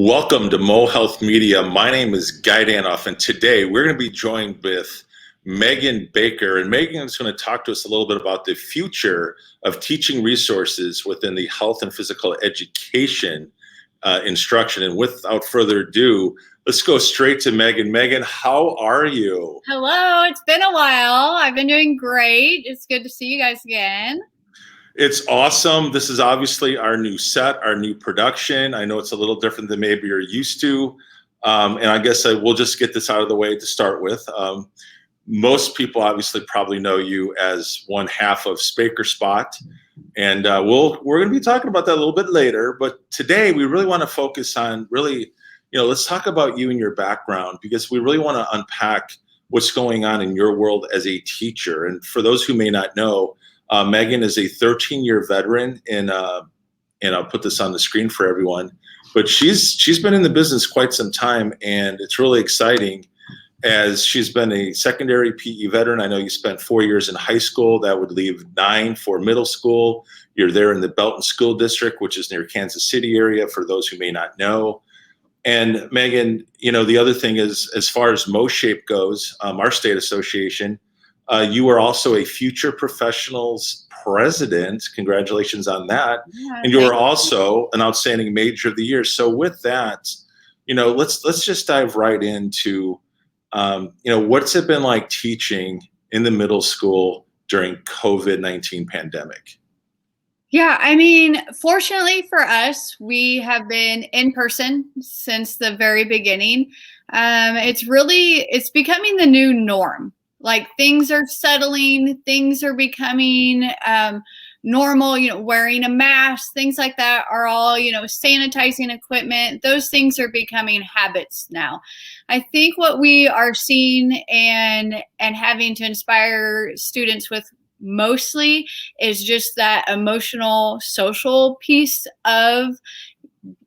Welcome to Mo Health Media. My name is Guy Danhoff, and today we're going to be joined with Megan Baker. And Megan is going to talk to us a little bit about the future of teaching resources within the health and physical education instruction. And without further ado, let's go straight to Megan. Megan, how are you? Hello, it's been a while. I've been doing great. It's good to see you guys again. It's awesome. This is obviously our new set, our new production. I know it's a little different than maybe you're used to. And I guess we'll just get this out of the way to start with. Most people obviously probably know you as one half of Spaker Spot. And we're going to be talking about that a little bit later. But today we really want to focus on let's talk about you and your background, because we really want to unpack what's going on in your world as a teacher. And for those who may not know, Megan is a 13-year veteran, and I'll put this on the screen for everyone. But she's been in the business quite some time, and it's really exciting as she's been a secondary PE veteran. I know you spent 4 years in high school. That would leave 9 for middle school. You're there in the Belton School District, which is near Kansas City area, for those who may not know. And Megan, the other thing is, as far as MOSHAPE goes, our state association, you are also a Future Professionals president. Congratulations on that. Yeah, and you are also an outstanding major of the year. So with that, let's just dive right into, what's it been like teaching in the middle school during COVID-19 pandemic? Yeah, I mean, fortunately for us, we have been in person since the very beginning. It's becoming the new norm. Like, things are settling, things are becoming normal, wearing a mask, things like that are all, sanitizing equipment. Those things are becoming habits now. I think what we are seeing and having to inspire students with mostly is just that emotional, social piece of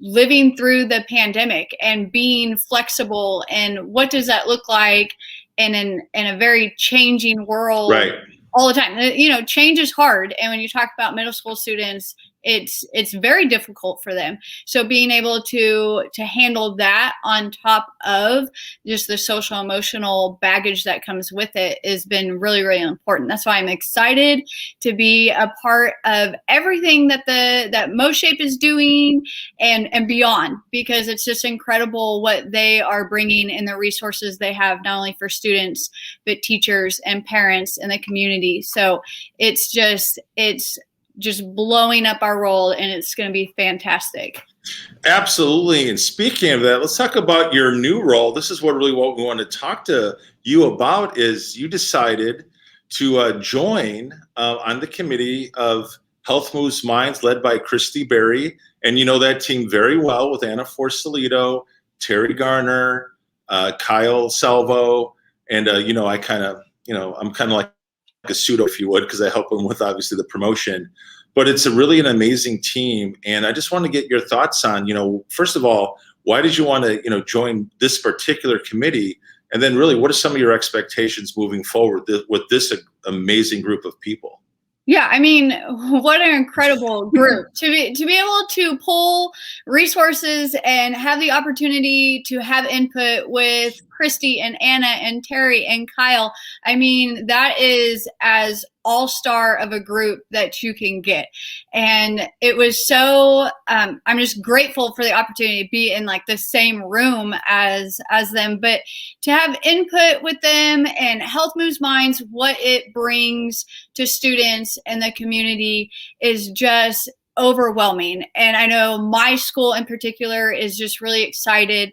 living through the pandemic and being flexible. And what does that look like in a very changing world? Right. All the time. Change is hard. And when you talk about middle school students, it's very difficult for them. So being able to handle that on top of just the social emotional baggage that comes with it has been really, really important. That's why I'm excited to be a part of everything that MOSHAPE is doing and beyond, because it's just incredible what they are bringing and the resources they have, not only for students, but teachers and parents and the community. So it's just blowing up our role, and it's going to be fantastic. Absolutely. And speaking of that, let's talk about your new role. This is what we want to talk to you about. Is you decided to join on the committee of Health Moves Minds, led by Christy Berry. And you know that team very well, with Anna Forsalito, Terry Garner, Kyle Salvo. And, I'm kind of like a pseudo, if you would, because I help them with obviously the promotion. But it's really an amazing team. And I just want to get your thoughts on, first of all, why did you want to, join this particular committee? And then really, what are some of your expectations moving forward with this amazing group of people? Yeah, I mean, what an incredible group to be able to pull resources and have the opportunity to have input with Christy and Anna and Terry and Kyle. I mean, that is as all-star of a group that you can get. And it was so, I'm just grateful for the opportunity to be in like the same room as them, but to have input with them and Health Moves Minds, what it brings to students and the community is just overwhelming. And I know my school in particular is just really excited.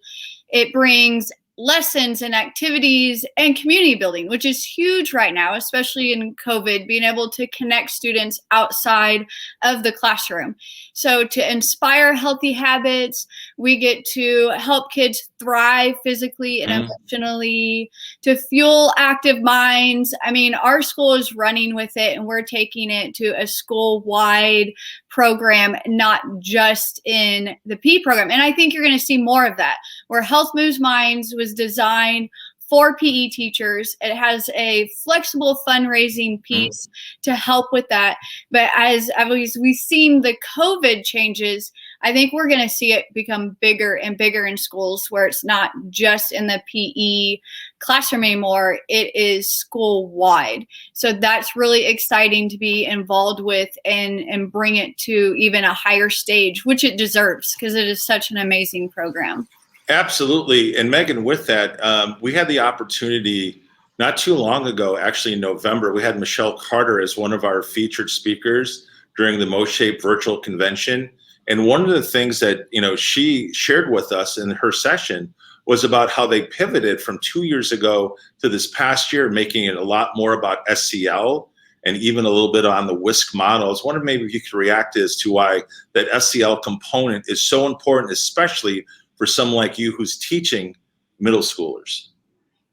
It brings lessons and activities and community building, which is huge right now, especially in COVID, being able to connect students outside of the classroom. So to inspire healthy habits, we get to help kids thrive physically and emotionally, to fuel active minds. I mean, our school is running with it, and we're taking it to a school-wide program, not just in the P program. And I think you're going to see more of that, where Health Moves Minds was designed for PE teachers. It has a flexible fundraising piece to help with that. But as we've seen the COVID changes, I think we're going to see it become bigger and bigger in schools, where it's not just in the PE classroom anymore. It is school wide. So that's really exciting to be involved with and bring it to even a higher stage, which it deserves, because it is such an amazing program. Absolutely. And Megan, with that, we had the opportunity not too long ago, actually in November, we had Michelle Carter as one of our featured speakers during the MOSHAPE virtual convention. And one of the things that, she shared with us in her session was about how they pivoted from 2 years ago to this past year, making it a lot more about SEL and even a little bit on the WISC model. I was wondering maybe if you could react as to why that SEL component is so important, especially for someone like you who's teaching middle schoolers.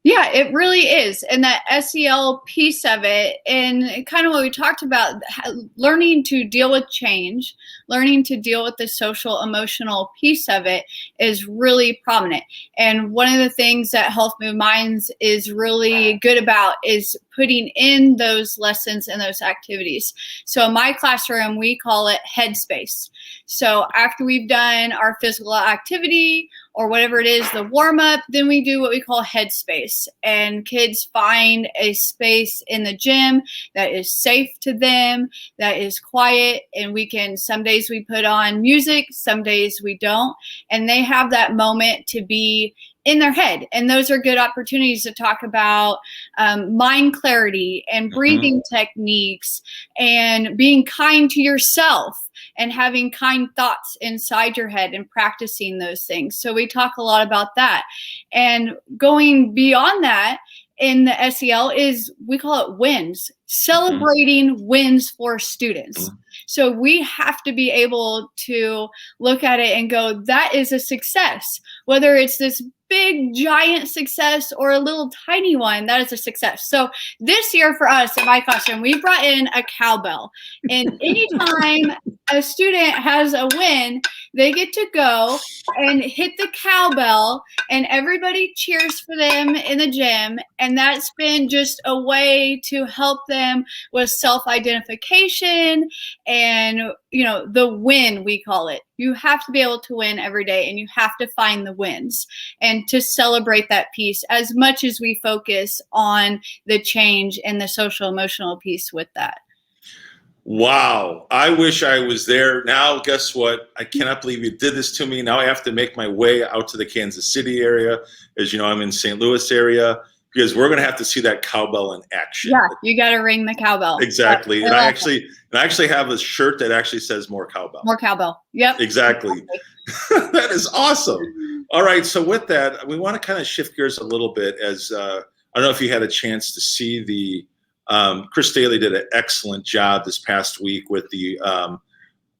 Yeah, it really is. And that SEL piece of it, and kind of what we talked about, learning to deal with change, learning to deal with the social emotional piece of it is really prominent. And one of the things that Health Move Minds is really good about is putting in those lessons and those activities. So in my classroom, we call it headspace. So after we've done our physical activity or whatever it is, the warm up, then we do what we call headspace. And kids find a space in the gym that is safe to them, that is quiet. And some days we put on music, some days we don't. And they have that moment to be in their head. And those are good opportunities to talk about mind clarity and breathing techniques and being kind to yourself and having kind thoughts inside your head and practicing those things. So we talk a lot about that. And going beyond that in the SEL is, we call it wins, celebrating wins for students. So we have to be able to look at it and go, that is a success. Whether it's this big, giant success or a little tiny one, that is a success. So this year for us in my classroom, we brought in a cowbell. And anytime a student has a win, they get to go and hit the cowbell and everybody cheers for them in the gym. And that's been just a way to help them with self-identification and, the win, we call it. You have to be able to win every day, and you have to find the wins and to celebrate that piece as much as we focus on the change and the social emotional piece with that. Wow. I wish I was there. Now, guess what? I cannot believe you did this to me. Now I have to make my way out to the Kansas City area. As you know, I'm in St. Louis area, because we're going to have to see that cowbell in action. Yeah, you got to ring the cowbell. Exactly. And I actually have a shirt that actually says more cowbell. More cowbell. Yep. Exactly. That is awesome. All right. So with that, we want to kind of shift gears a little bit, as I don't know if you had a chance to see the Chris Daly did an excellent job this past week with the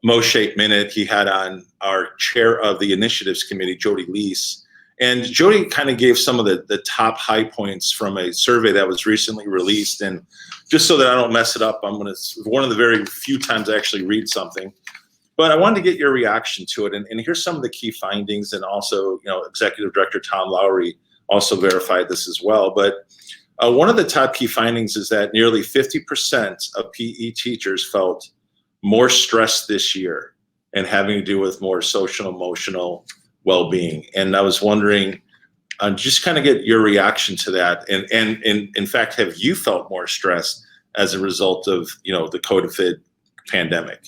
MOSHAPE Minute. He had on our chair of the initiatives committee, Jody Leese. And Jody kind of gave some of the top high points from a survey that was recently released. And just so that I don't mess it up, one of the very few times I actually read something. But I wanted to get your reaction to it. And here's some of the key findings. And also, Executive Director Tom Lowry also verified this as well. But one of the top key findings is that nearly 50% of PE teachers felt more stressed this year, and having to do with more social, emotional well-being. And I was wondering, just kind of get your reaction to that. And in fact, have you felt more stressed as a result of, the COVID pandemic?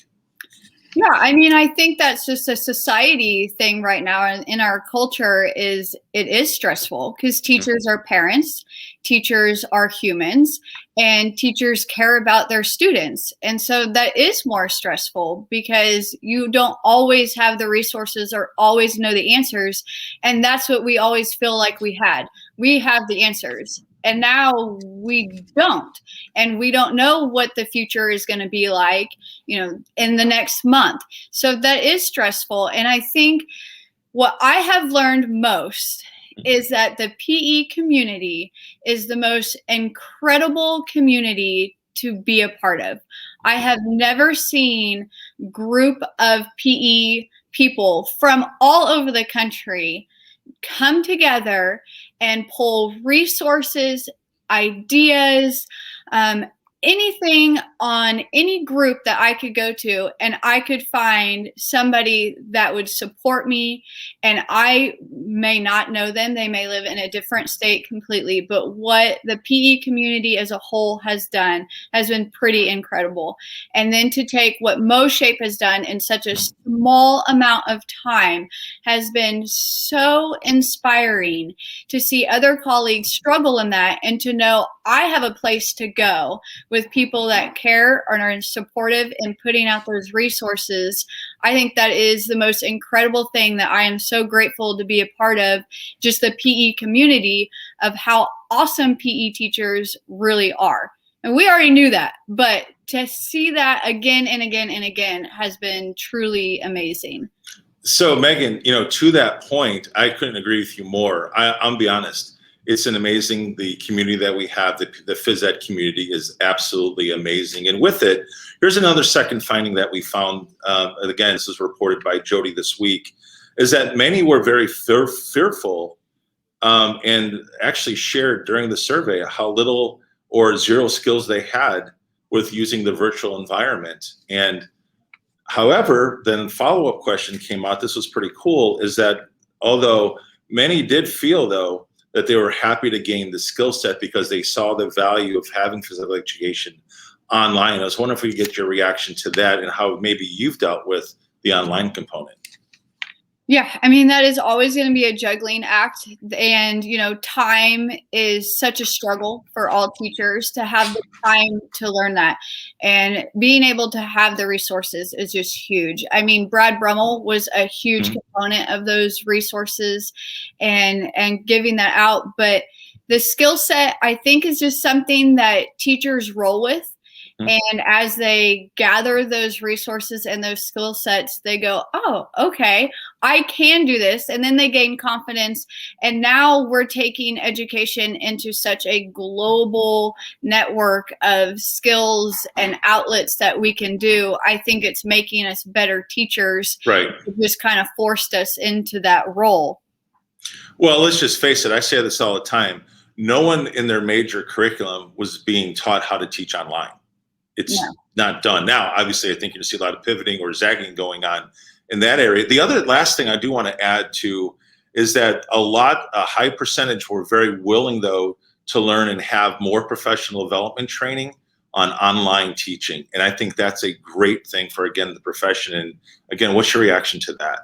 Yeah, I think that's just a society thing right now in our culture. It is stressful because teachers are parents, teachers are humans, and teachers care about their students. And so that is more stressful because you don't always have the resources or always know the answers. And that's what we always feel like we had. We have the answers. And now we don't. And we don't know what the future is going to be like, in the next month. So that is stressful. And I think what I have learned most is that the PE community is the most incredible community to be a part of. I have never seen a group of PE people from all over the country come together and pull resources, ideas, anything on any group that I could go to, and I could find somebody that would support me. And I may not know them, they may live in a different state completely, but what the PE community as a whole has done has been pretty incredible. And then to take what MOSHAPE has done in such a small amount of time has been so inspiring to see other colleagues struggle in that, and to know I have a place to go with people that care and are supportive in putting out those resources. I think that is the most incredible thing that I am so grateful to be a part of, just the PE community, of how awesome PE teachers really are. And we already knew that, but to see that again and again and again has been truly amazing. So Megan, to that point, I couldn't agree with you more. I'll be honest. It's the community that we have, the phys ed community is absolutely amazing. And with it, here's another second finding that we found, again, this was reported by Jody this week, is that many were very fearful and actually shared during the survey how little or zero skills they had with using the virtual environment. And however, then follow-up question came out, this was pretty cool, is that although many did feel, though, that they were happy to gain the skill set because they saw the value of having physical education online. I was wondering if we could get your reaction to that and how maybe you've dealt with the online component. Yeah, I mean, that is always going to be a juggling act. And, time is such a struggle for all teachers to have the time to learn that. And being able to have the resources is just huge. I mean, Brad Brummel was a huge component of those resources and giving that out. But the skill set, I think, is just something that teachers roll with. And as they gather those resources and those skill sets, they go, oh, okay, I can do this. And then they gain confidence. And now we're taking education into such a global network of skills and outlets that we can do. I think it's making us better teachers. Right. It just kind of forced us into that role. Well, let's just face it. I say this all the time. No one in their major curriculum was being taught how to teach online. It's not done. Now, obviously, I think you're going to see a lot of pivoting or zagging going on in that area. The other last thing I do want to add to is that a high percentage were very willing, though, to learn and have more professional development training on online teaching. And I think that's a great thing for, again, the profession. And again, what's your reaction to that?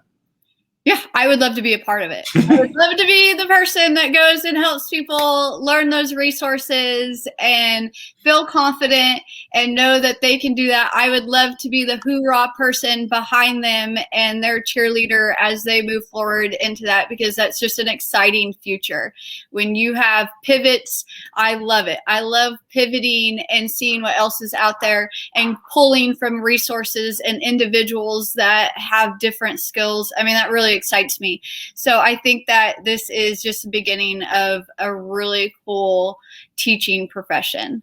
Yeah, I would love to be a part of it. I would love to be the person that goes and helps people learn those resources and feel confident and know that they can do that. I would love to be the hoorah person behind them and their cheerleader as they move forward into that, because that's just an exciting future. When you have pivots, I love it. I love pivoting and seeing what else is out there and pulling from resources and individuals that have different skills. I mean, that really excites me. So I think that this is just the beginning of a really cool teaching profession.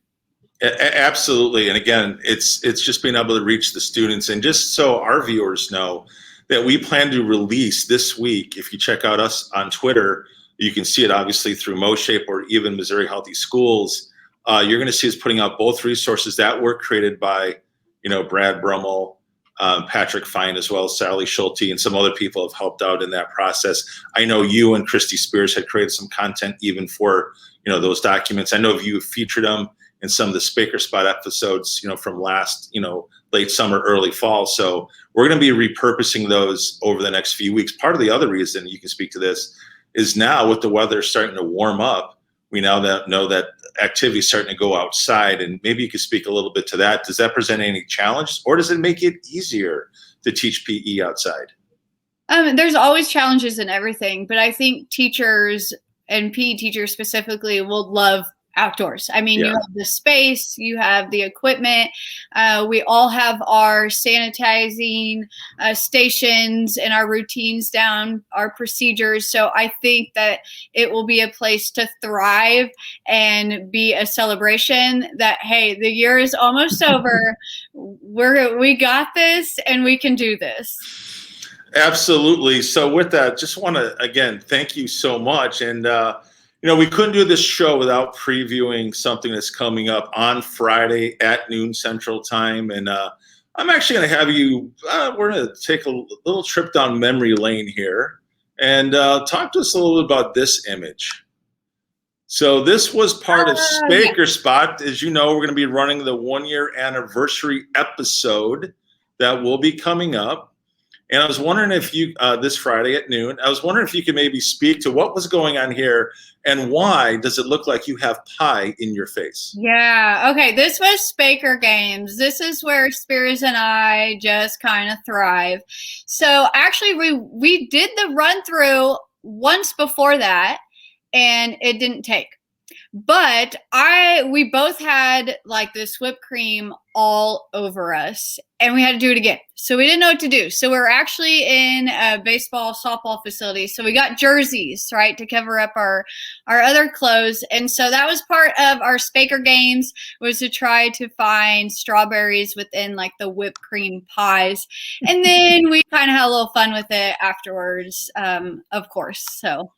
Absolutely. And again, it's just being able to reach the students. And just so our viewers know that we plan to release this week, if you check out us on Twitter, you can see it obviously through MOSHAPE or even Missouri Healthy Schools. You're going to see us putting out both resources that were created by, Brad Brummel, Patrick Fine, as well as Sally Schulte, and some other people have helped out in that process. I know you and Christy Spears had created some content even for, those documents. I know you featured them in some of the Speaker Spot episodes, from last, late summer, early fall. So we're going to be repurposing those over the next few weeks. Part of the other reason you can speak to this is now with the weather starting to warm up, we now know that activity is starting to go outside, and maybe you could speak a little bit to that. Does that present any challenge, or does it make it easier to teach PE outside? There's always challenges in everything, but I think teachers and PE teachers specifically will love outdoors. I mean, you have the space, you have the equipment. We all have our sanitizing stations and our routines down, our procedures. So I think that it will be a place to thrive and be a celebration that, hey, the year is almost over. We got this and we can do this. Absolutely. So with that, just want to, again, thank you so much. And, We couldn't do this show without previewing something that's coming up on Friday at noon Central Time. And I'm actually going to have you, we're going to take a little trip down memory lane here and talk to us a little bit about this image. So this was part of Spaker Spot. As you know, we're going to be running the 1-year anniversary episode that will be coming up. And I was wondering if you, this Friday at noon, I was wondering if you could maybe speak to what was going on here and why does it look like you have pie in your face? Yeah, okay, this was Spaker Games. This is where Spears and I just kind of thrive. So actually we did the run through once before that and it didn't take. But we both had like this whipped cream all over us and we had to do it again. So we didn't know what to do. So we were actually in a baseball, softball facility. So we got jerseys, right, to cover up our other clothes. And so that was part of our Spaker Games, was to try to find strawberries within like the whipped cream pies. And then we kind of had a little fun with it afterwards, of course. So.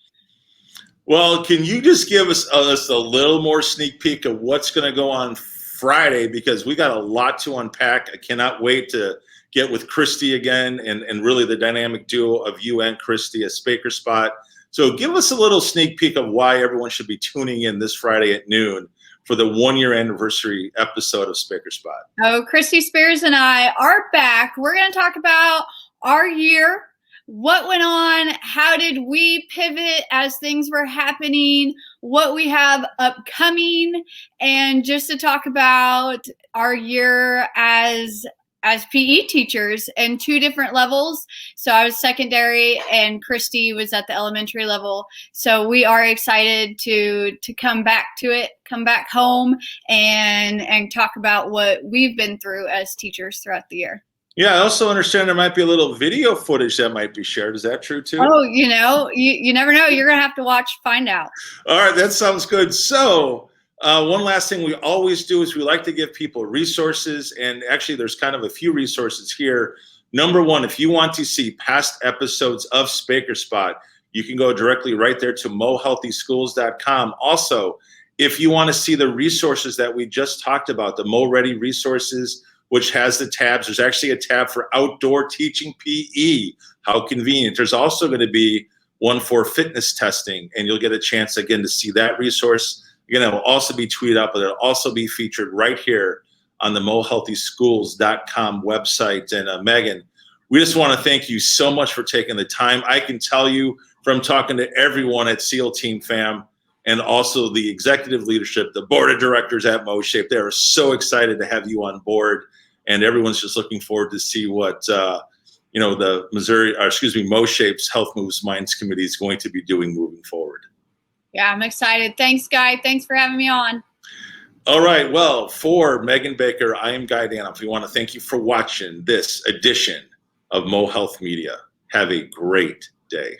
Well, can you just give us a little more sneak peek of what's going to go on Friday? Because we got a lot to unpack. I cannot wait to get with Christy again and really the dynamic duo of you and Christy at Spaker Spot. So give us a little sneak peek of why everyone should be tuning in this Friday at noon for the 1-year anniversary episode of Spaker Spot. Oh, Christy Spears and I are back. We're going to talk about our year. What went on? How did we pivot as things were happening? What we have upcoming, and just to talk about our year as PE teachers in 2 different levels. So I was secondary, and Christy was at the elementary level. So we are excited to come back to it, come back home, and talk about what we've been through as teachers throughout the year. Yeah, I also understand there might be a little video footage that might be shared. Is that true too? Oh, you never know. You're going to have to watch, find out. All right, that sounds good. So one last thing we always do is we like to give people resources. And actually, there's kind of a few resources here. Number one, if you want to see past episodes of Spaker Spot, you can go directly right there to mohealthyschools.com. Also, if you want to see the resources that we just talked about, the Mo Ready resources, which has the tabs. There's actually a tab for outdoor teaching PE. How convenient. There's also going to be one for fitness testing, and you'll get a chance again to see that resource. Again, it will also be tweeted out, but it'll also be featured right here on the mohealthyschools.com website. And Megan, we just want to thank you so much for taking the time. I can tell you from talking to everyone at SEAL Team Fam, and also the executive leadership, the board of directors at MOSHAPE, they are so excited to have you on board. And everyone's just looking forward to see what, the MOSHAPE's Health Moves Minds Committee is going to be doing moving forward. Yeah, I'm excited. Thanks, Guy. Thanks for having me on. All right. Well, for Megan Baker, I am Guy Danhoff. We want to thank you for watching this edition of Mo Health Media. Have a great day.